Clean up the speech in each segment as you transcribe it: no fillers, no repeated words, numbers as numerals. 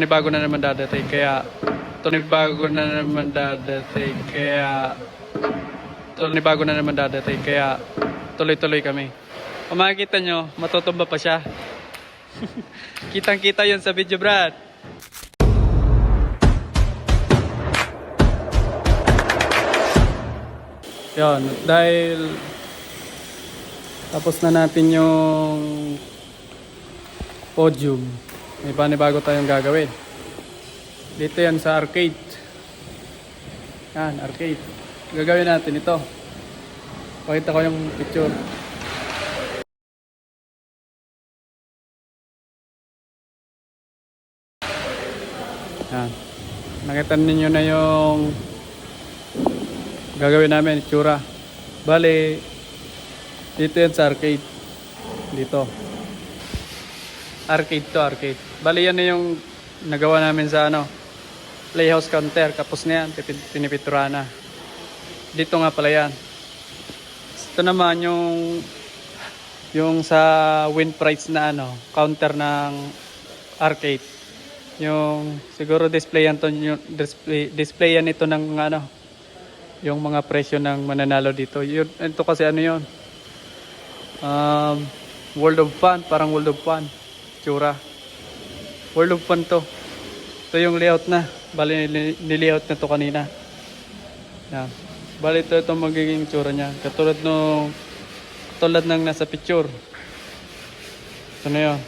Bago na naman dadating kaya bago na naman dadating kaya bago na naman dadating kaya tuloy-tuloy kami. Kung makikita nyo, matutumba pa siya. Kitang-kita yun sa video, Brad. Yun, dahil tapos na natin yung podium, may panibago tayong gagawin. Dito yan sa arcade. Yan, arcade. Gagawin natin ito. Pakita ko yung picture. Yan. Nakita ninyo na yung gagawin namin, itsura. Bale, dito yan sa arcade. Dito. Arcade to, arcade. Bale, yan na yung nagawa namin sa playhouse counter. Kapos na yan, pinipinturahan na. Dito nga pala yan. Ito naman yung sa win price na counter ng arcade. Yung siguro display yan to, yung display yan ito ng yung mga presyo ng mananalo dito. Ito kasi yun. World of Fun, parang World of Fun. Tsura. World of Fun to. Ito yung layout na. Bali nilayout na to kanina. Yan. Bali ito magiging tsura niya. Katulad ng nasa picture. Ito na yun.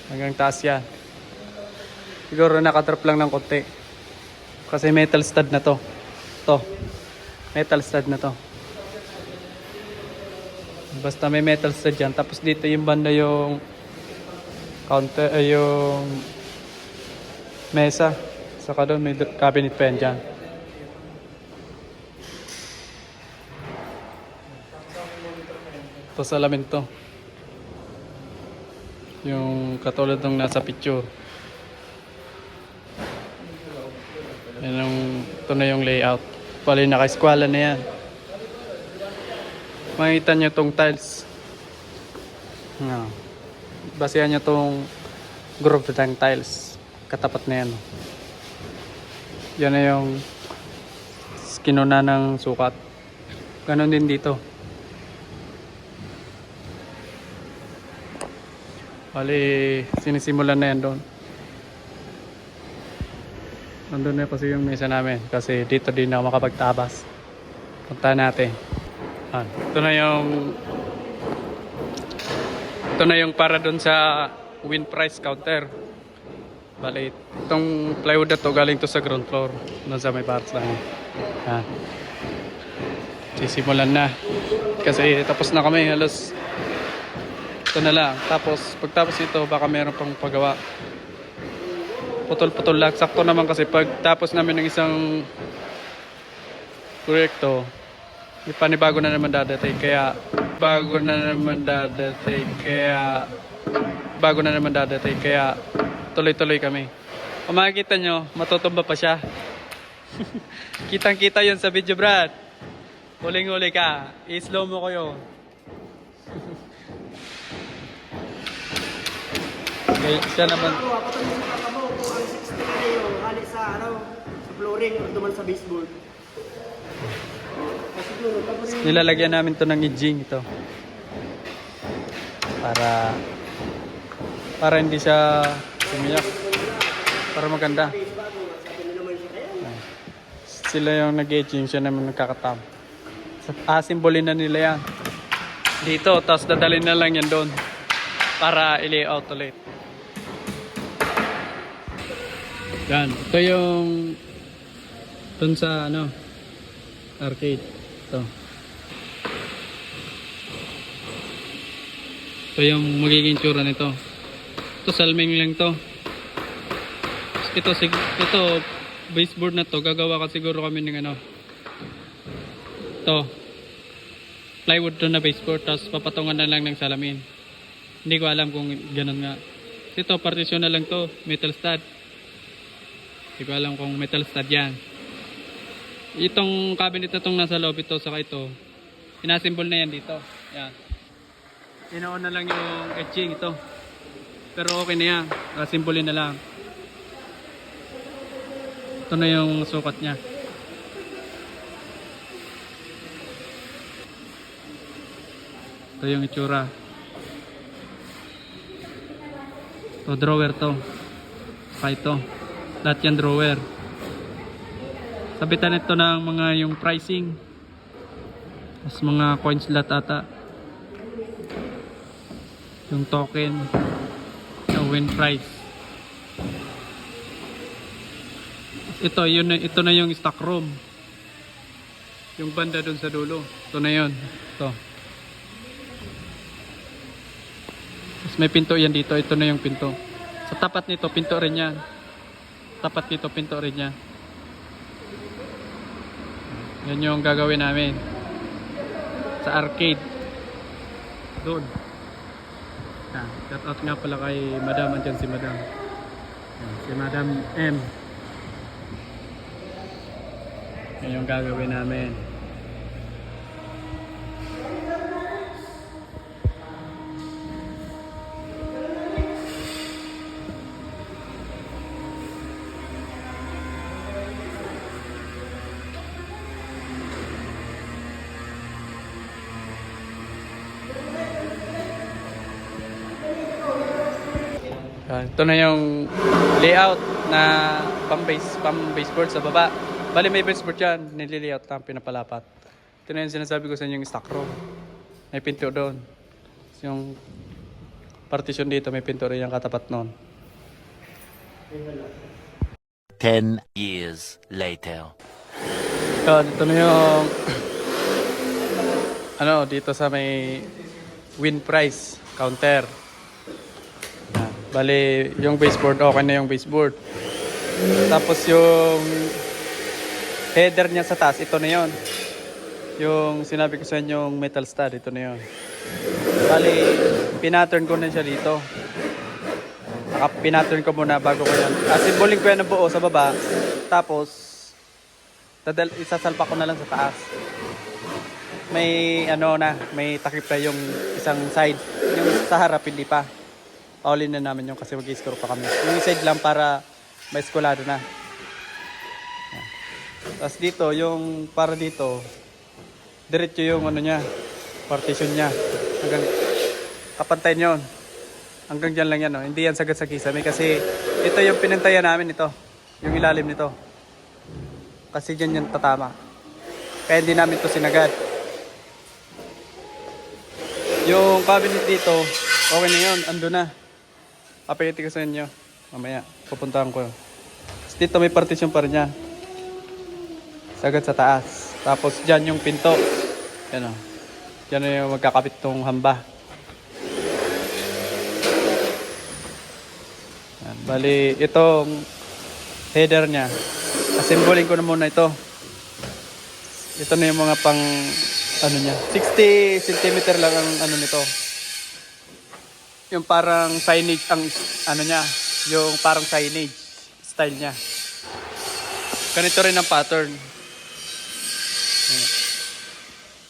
Hanggang taas yan. Siguro nakadrop lang ng konti. Kasi metal stud na to. Ito. Metal stud na to. Basta may metal stud yan. Tapos dito yung banda yung counter, yung mesa. Saka doon may cabinet pa yan dyan. Ito salamin to. Yung katulad ng nasa picture. Ito na yung layout. Pali naka-squala na yan. Makikita nyo tong tiles. Basehan nyo tong group ng tiles. Katapat na yan. Yan na yung kinuna ng sukat. Ganon din dito. Bali, sinisimulan na yan doon. Nandun na kasi yung mesa namin. Kasi dito din ako makapagtabas. Punta natin. Ito na yung para doon sa win price counter. Bali, itong plywood na to galing to sa ground floor. Doon sa may parts lang. Sisimulan na. Kasi tapos na kami halos. Ito na lang. Tapos, pagtapos ito, baka meron pang pagawa. Putol-putol lang. Sakto naman kasi pagtapos namin ng isang proyekto, may panibago na naman dadating. Kaya, bago na naman dadating. Kaya, tuloy-tuloy kami. Kung makikita nyo, matutumba pa siya. Kitang-kita yun sa video, Brad. Huling-huli ka. I-slow mo ko yun. Okay, siya naman. Sa flooring o duman sa baseboard. Nilalagyan namin to ng edging ito. Para hindi siya sumiyak. Para maganda. Sila yung nag-edging, siya naman nagkakatam. Simbolin na nila yan. Dito, tapos dadalhin na lang yan doon. Para i-layout ulit. Yan, ito yung dun sa arcade. Ito yung magiging tsura nito. Ito salming lang to. Ito baseboard na to, gagawa ka siguro kami ng ito plywood to na baseboard, tapos papatungan na lang ng salamin. Hindi ko alam kung ganun nga. Ito partition na lang to, metal stud. Hindi ko alam kung metal stud yan. Itong cabinet na itong nasa loob ito, saka ito, inasimbol na yan dito. Yan. Inoon na lang yung etching ito. Ito Pero okay na yan. Simbolin na lang. Ito na yung sukat niya. Ito yung itsura. Ito drawer to. Pa ito. Lahat yan drawer. Sabitan ito ng mga yung pricing. Tapos mga coin slot ata. Yung token. Yung win price. Ito na yung stock room. Yung banda dun sa dulo. Ito na yun. Ito. Tapos may pinto yan dito. Ito na yung pinto. Sa tapat nito, pinto rin yan. Tapat dito, pinto rin yan. Yan yung gagawin namin. Sa arcade. Doon. Shout out nga pala kay Madam. Andyan si Madam. Si Madam M. Yan yung gagawin namin. Ito na yung layout na pang baseboard sa baba. Bali may baseboard yan, nililayout lang, pinapalapat. Ito na yung sinasabi ko sa inyo yung stock room. May pinto doon. Yung partition dito, may pinto rin yung katapat noon. 10 years later. Ito na yung dito sa may win price counter. Bali, yung baseboard, okay na yung baseboard. Tapos yung header niya sa taas, ito na yon. Yung sinabi ko sa inyo, yung metal stud, ito na yon. Bali, pinattern ko na siya dito. Pinattern ko muna bago ko yan. Simboling ko yan ng buo sa baba. Tapos, isasalpa ko na lang sa taas. May may takip na yung isang side. Yung sa harap, hindi pa. Paulin na namin yung kasi mag-i-score pa kami. Yung side lang para may eskolado na. Yan. Tapos dito, yung para dito, diretso yung niya, partition niya. Hanggang kapantay yun. Hanggang dyan lang yan. No? Hindi yan sagad sa kisame kasi ito yung pinantayan namin ito. Yung ilalim nito. Kasi dyan yung tatama. Kaya hindi namin ito sinagad. Yung cabinet dito, okay na yun. Ando na. Papakita ko sa inyo. Mamaya, pupuntahan ko. Dito may partition pa rin yan. Sagad sa taas. Tapos dyan yung pinto. Yan o. Dyan na yung magkakapit tong hamba. Yan. Bali, itong header nya. Assemblin ko na muna ito. Ito na yung mga pang nya. 60 cm lang ang nito. Yung parang signage ang nya, yung parang signage style niya. Ganito rin ang pattern.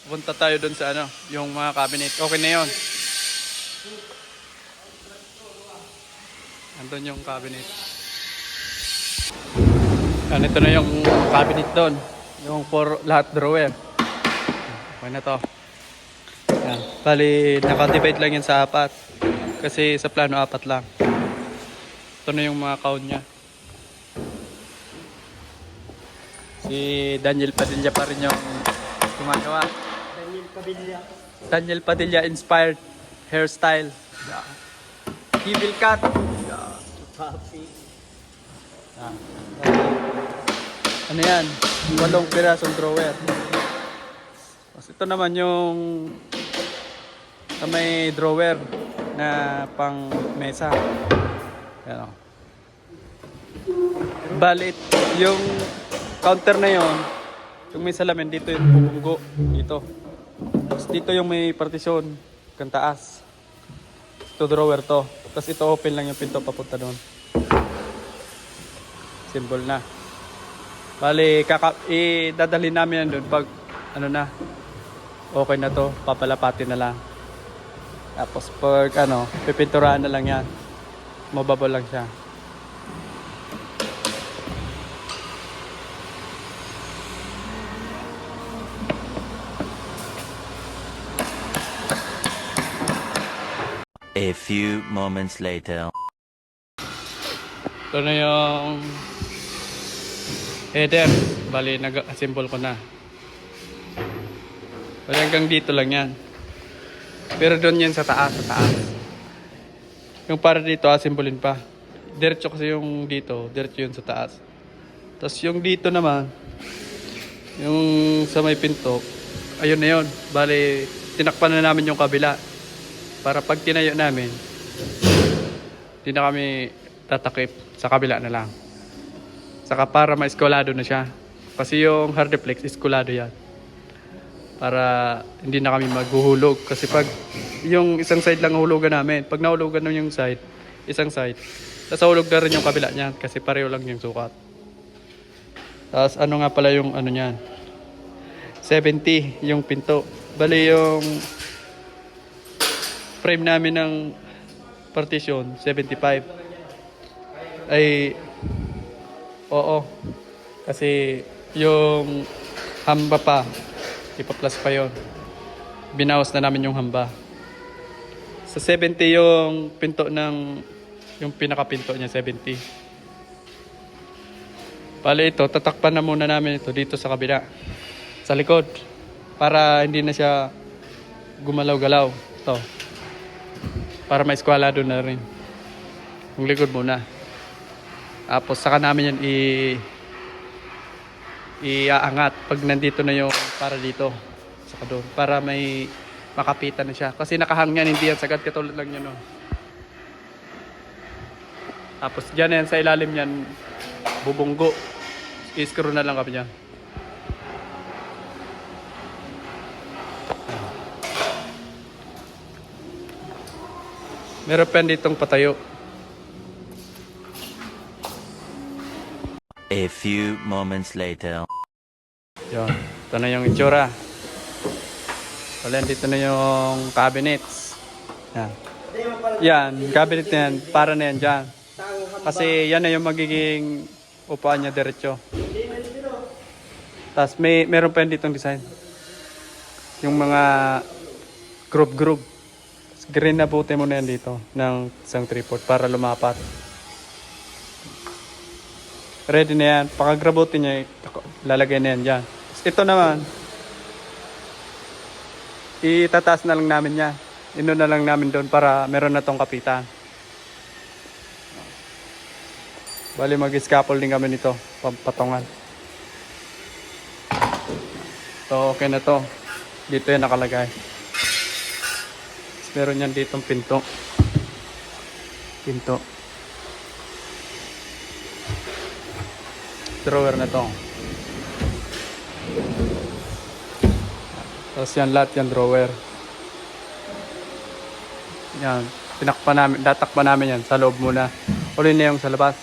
Punta tayo doon sa yung mga cabinet. Okay na 'yon. Andun yung cabinet. Ganito na yung cabinet doon. Yung for lahat drawer. Okay na to. Yan. Bali, naka-divide lang yan sa 4. Kasi sa plano 4 lang. Ito na yung mga count niya. Si Daniel Padilla pa rin yung gumagawa. Daniel Padilla inspired hairstyle. Evil cut. Ano yan? 8 pirasong drawer. Tapos ito naman yung may drawer na pang mesa. Yan o. Balit, yung counter na yon, yung may salamin, dito yung bubunggo. Dito. Tapos dito yung may partisyon, kang taas. Ito drawer to. Tapos ito open lang yung pinto papunta doon. Symbol na. Bali, idadalhin namin yan doon pag okay na to, papalapatin na lang. Tapos pag pipinturahan na lang yan. Mababa lang siya. A few moments later. Ito na yung header. Bali, nag-assemble ko na. Bali, hanggang dito lang yan. Pero doon yan sa taas, Yung para dito, asimbulin pa. Diretso kasi yung dito, diretso yun sa taas. Tapos yung dito naman, yung sa may pinto, ayun na yun. Bali, tinakpan na namin yung kabila. Para pag tinayo namin, hindi na kami tatakip, sa kabila na lang. Saka para ma-eskwalado na siya. Kasi yung hardiplex, eskwalado yan. Para hindi na kami maghuhulog. Kasi pag yung isang side lang hulugan namin, pag nahulugan na yung side, isang side, nasahulog na rin yung kabila niyan kasi pareho lang yung sukat. Tapos ano nga pala yung ano niyan? 70 yung pinto. Bali yung frame namin ng partition 75. Ay oo. Kasi yung hamba pa, ipa-plus pa yon. Binawas na namin yung hamba. Sa 70 yung pinto ng yung pinakapinto niya 70. Bale ito, tatakpan na muna namin ito dito sa kabila. Sa likod para hindi na siya gumalaw-galaw. Ito. Para ma-eskwalado na rin. Yung likod muna. Tapos saka namin yan iaangat pag nandito na yung para dito. Saka doon. Para may makapitan na siya. Kasi nakahang yan, hindi yan sagad katulad lang yun. No? Tapos dyan yan sa ilalim yan, bubunggo. I-screw na lang kami dyan. Meron pa ditong patayo. A few moments later. Yun. Ito na yung itsura. Wala, dito na yung cabinets. Yan. Yan, cabinet na yan. Para na yan dyan. Kasi yan na yung magiging upuan niya diretso. Tapos meron pa yan ditong design. Yung mga group. Green na buti mo na yan dito ng isang tripod para lumapat. Ready na yan. Pakagrabutin niya, lalagay na yan dyan. Ito naman, itataas na lang namin niya. Ino na lang namin doon para meron na tong kapitan. Bali mag-scaffolding kami nito, pampatongan. So okay na to. Dito yan nakalagay. Meron yan ditong pinto. Drawer na to. Tapos yan lahat yan drawer. Yan. Datakpan namin yan sa loob muna. Uli na yung sa labas.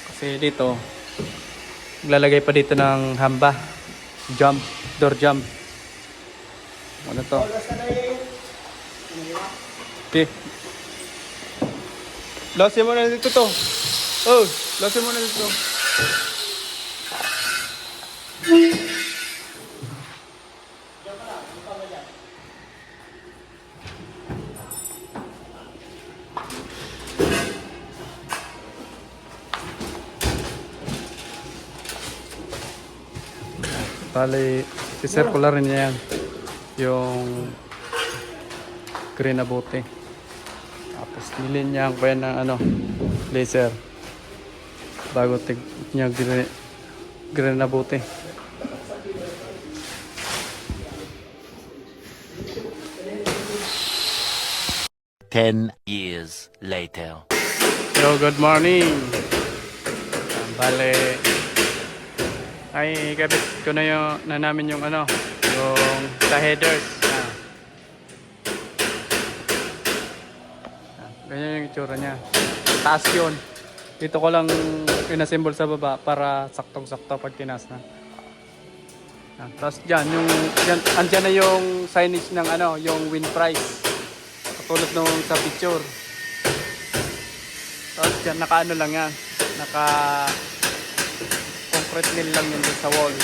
Kasi dito, lalagay pa dito ng hamba. Door jump. Ano to? Okay. Losin mo na dito to. Oh, losin mo na dito. Bali, si-circular niya yan. Yung green na bote. Tapos nilinyahan ko yan ng laser. Bago niya green na bote. Ten years later. Yo, good morning. Bale, ay kabit ko na namin yung yung sa headers. Ganyan yung itsura niya. Taas yun. Dito ko lang inassemble sa baba para saktong-sakto pag tinas na. Tapos dyan, andyan na yung signage ng yung win price. Katulad nung sa picture. yan, naka ano lang yan. Naka concrete nail lang yun dun sa wall.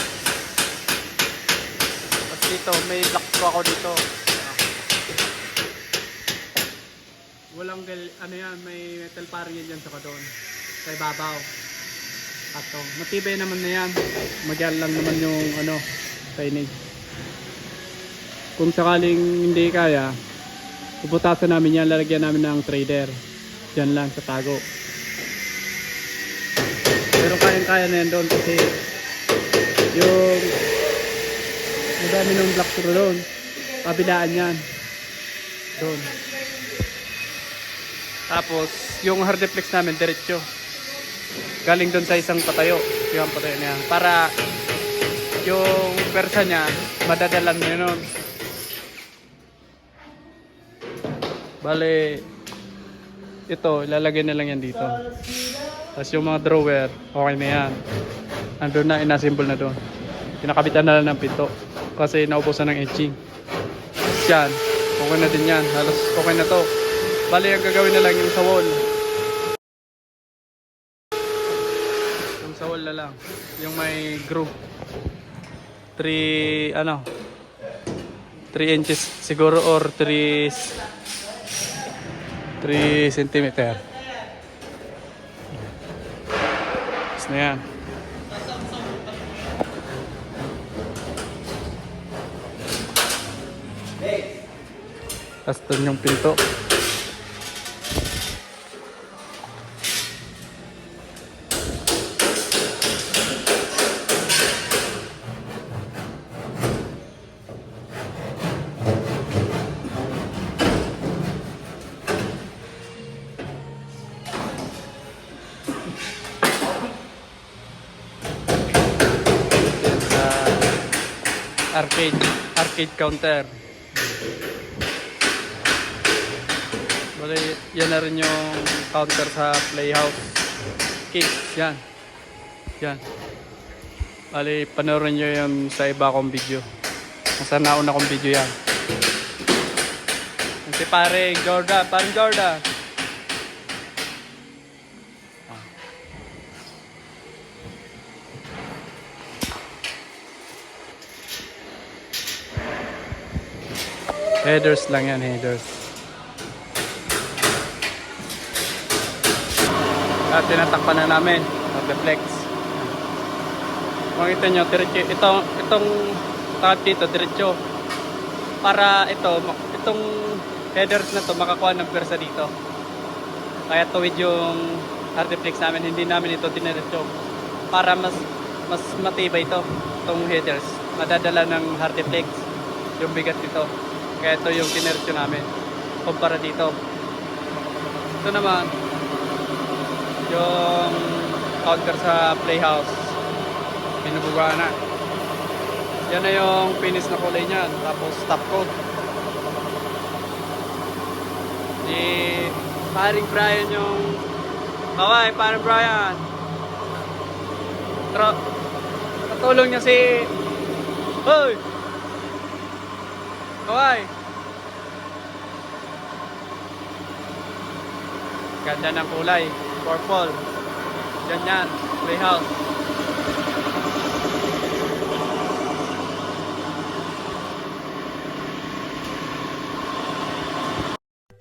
Tapos dito, may black screw ako dito. Walang ano yan, may metal paring yan sa kadon. Sa ibabaw. Ato. Matibay naman na yan. Magyal lang naman yung ano, signage. Kung sakaling hindi kaya, puputasan namin yan, lalagyan namin ng trader. Diyan lang sa tago. Pero kayang-kaya na yan doon kasi yung madami ng black screw doon. Kabilaan yan. Doon. Tapos, yung hard deflex namin, diretso. Galing doon sa isang patayo. Yung patayo niya. Para yung persa niya, madadalan mo yun. Bale, ito, ilalagay na lang yan dito. Tapos yung mga drawer, okay na yan. Andun na, inassemble na doon. Pinakabitan na lang ng pinto. Kasi naubusan ng etching. Yan, okay na din yan. Halos okay na to. Bale, ang gagawin na lang yung sa wall. Yung sa wall na lang. Yung may groove. 3 inches siguro or 3 centimeter. Tapos na yan. Tapos doon yung pinto. Arcade counter. Bale, yan na rin yung counter sa playhouse. Kids, yan. Yan. Bale, panoorin nyo yung sa iba kong video. Nasa nauna kong video yan. Si pare Jordan, parang Jordan. Headers lang yan, headers. At tinatakpan na namin ang reflex. Makita nyo, diretso. Itong takip dito, diretso. Para itong headers na to makakuha ng persa dito. Kaya tuwid yung hard reflex namin, hindi namin ito diniretso. Para mas matibay ito, itong headers. Madadala ng hard reflex yung bigat nito. Kaya ito yung tinersyo namin kumpara dito. Ito naman yung counter sa playhouse, binubuga na. Yan na yung finish na kulay niyan. Tapos top coat. Paring Brian yung kaway, paring Brian. Katulong niya si Hoy! Kaway! Ganda ng kulay. Purple. Ganyan. Playhouse.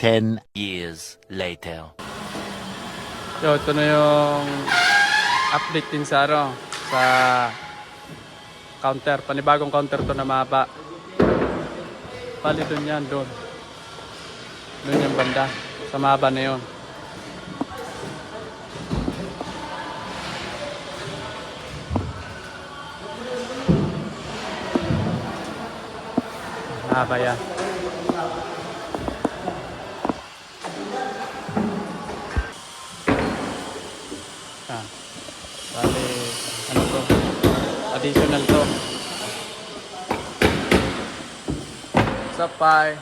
Ten years later. So, ito na yung update din sa counter. Panibagong counter to na mahaba. Bali doon yan, doon. Doon yung banda. Sa mahaba na yun. Mahaba yan. Bali, ano to? Additional to. Sapay.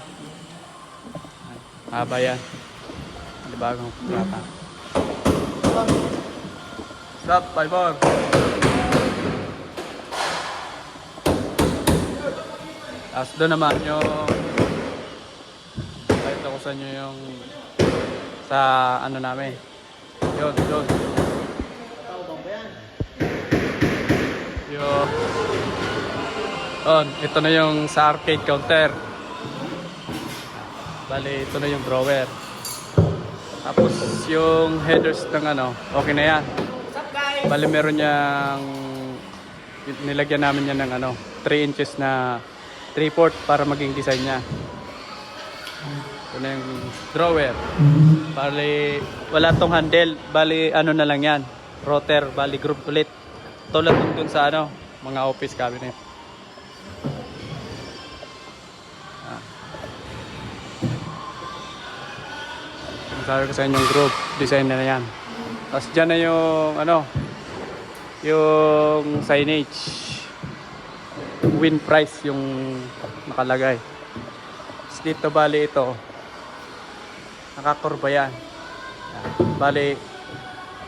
Haba yan. Hindi bagong plata. Sapay bar. Tapos doon naman yung kahit ako sa inyo yung sa ano namin Yun, yun. Tawag ba yan? Yun. On, ito na yung sa arcade counter. Bali, ito na yung drawer. Tapos yung headers ng ano, okay na yan. What's up guys? Bali, meron niyang nilagyan namin yan ng ano, 3 inches na 3/4 para maging design niya. Ito na yung drawer. Bali, wala tong handle. Bali, ano na lang yan. Rotor, bali group ulit. Tulad nung dun sa ano, mga office cabinet. Sabi ko sa inyo yung group design na yan. Tapos dyan na yung ano, yung signage, win price yung nakalagay. Tapos dito bali ito nakakurba yan. Bali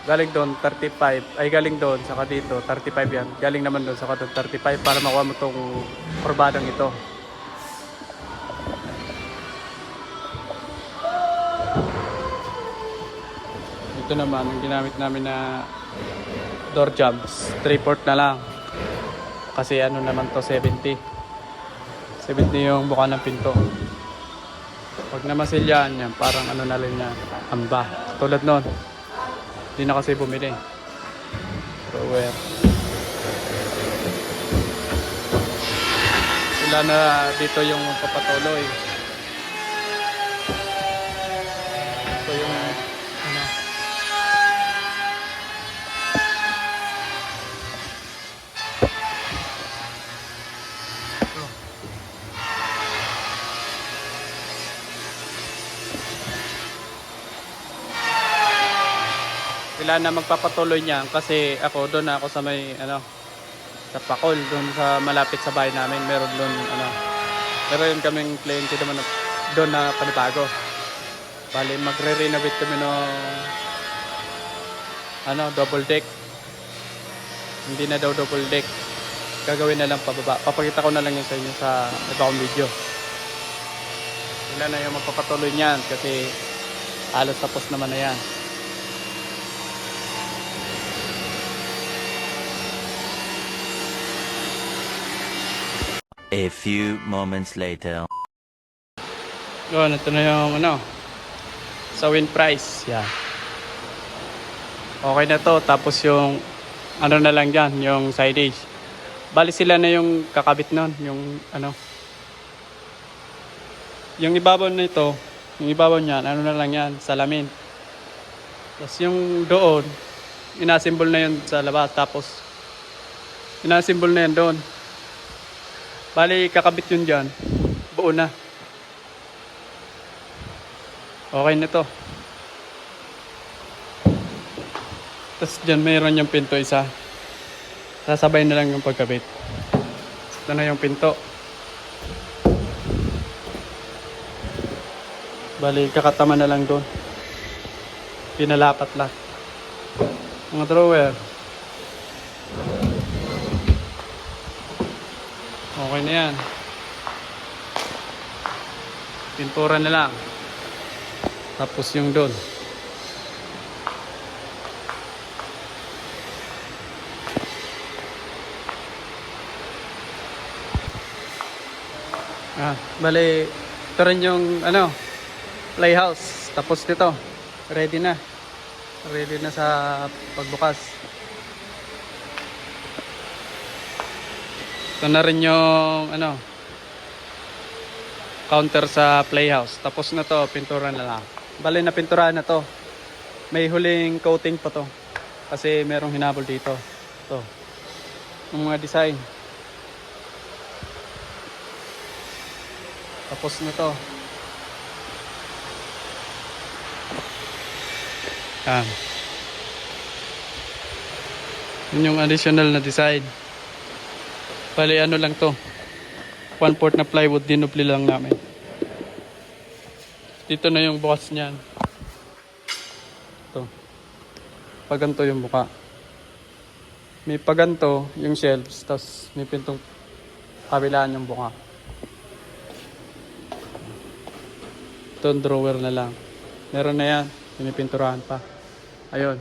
galing doon 35, ay galing doon saka dito 35 yan, galing naman doon saka doon 35 para makuha mo tong kurbadang ito. Ito naman, ang ginamit namin na door jambs, 3/4 na lang. Kasi ano naman to, 70 yung buka ng pinto. Pag namasilyan yan, parang ano na rin yan, amba. Tulad nun, hindi na kasi bumili. Drawer. Sila na dito yung papatuloy. Ito yung ano, sila na magpapatuloy niyan kasi ako doon ako sa may ano sa Pakol doon sa malapit sa bahay namin meron doon ano meron kaming kliyente naman doon na panibago. Bali magre-renovate kami no ano double deck. Hindi na daw double deck. Gagawin na lang pababa. Papakita ko na lang yun sa inyo sa iba kong video. Sila na yung magpapatuloy niyan kasi halos tapos naman na yan. A few moments later. Yun, ito na yung ano sa win price. Yan. Okay na to. Tapos yung ano na lang dyan, yung signage. Bali sila na yung kakabit nun. Yung ano. Yung ibabaw na ito, yung ibabaw niyan, ano na lang yan, salamin. Tapos yung doon, inasimbol na yun sa labas. Tapos inasimbol na yan doon. Bali, kakabit yun dyan. Buo na. Okay na to. Tapos dyan mayroon yung pinto isa. Sasabay na lang yung pagkabit. Ito na yung pinto. Bali, kakatama na lang doon. Pinalapat lang. Mga drawer. Okay na yan. Pintura na lang. Tapos yung doon. Bali, ito rin yung ano, playhouse. Tapos dito, ready na. Ready na sa pagbukas. Ito na rin yung ano, counter sa playhouse. Tapos na to, pintura na lang. Bali na pinturahan na to. May huling coating pa to. Kasi merong hinabol dito. Ito. Yung mga design. Tapos na to. Yan. Yun yung additional na design. Bali ano lang to, 1/4 na plywood, dinupli lang namin. Dito na yung bukas niyan. Ito. Paganto yung buka. May paganto yung shelves, tapos may pintong kabilaan yung buka. Ito drawer na lang. Meron na yan, pinipinturahan pa. Ayun.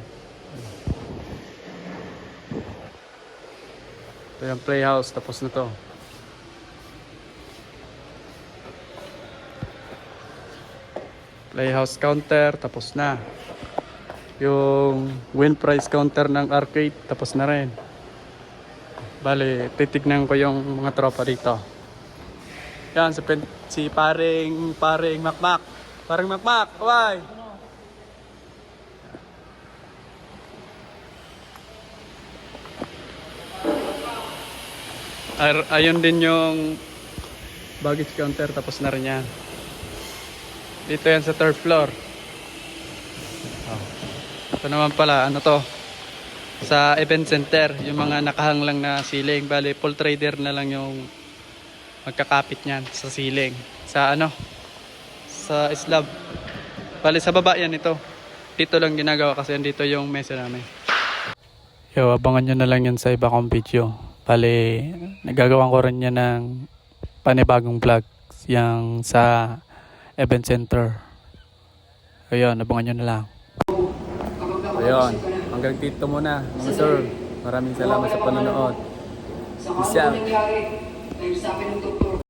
Ito yung playhouse, tapos na to. Playhouse counter, tapos na. Yung win price counter ng arcade, tapos na rin. Bale, titignan ko yung mga tropa dito. Yan, si paring Makmak. Paring Makmak, kaway! Ayun din yung baggage counter, tapos na rin yan. Dito yan sa third floor. Oh. Ito naman pala, ano to? Sa event center, yung mga nakahang lang na ceiling. Bali, full trader na lang yung magkakapit niyan sa ceiling. Sa ano? Sa slab. Bali, sa baba yan ito. Dito lang ginagawa kasi dito yung mesa namin. Yo, abangan nyo na lang yan sa iba kong video. Bali, nagagawan ko rin yan ng panibagong vlog. Yang sa event center. Ayun, abangan nyo na lang. Ayun, hanggang dito muna mga sir. Maraming salamat sa panonood. Peace out. Sa akin ng doktor,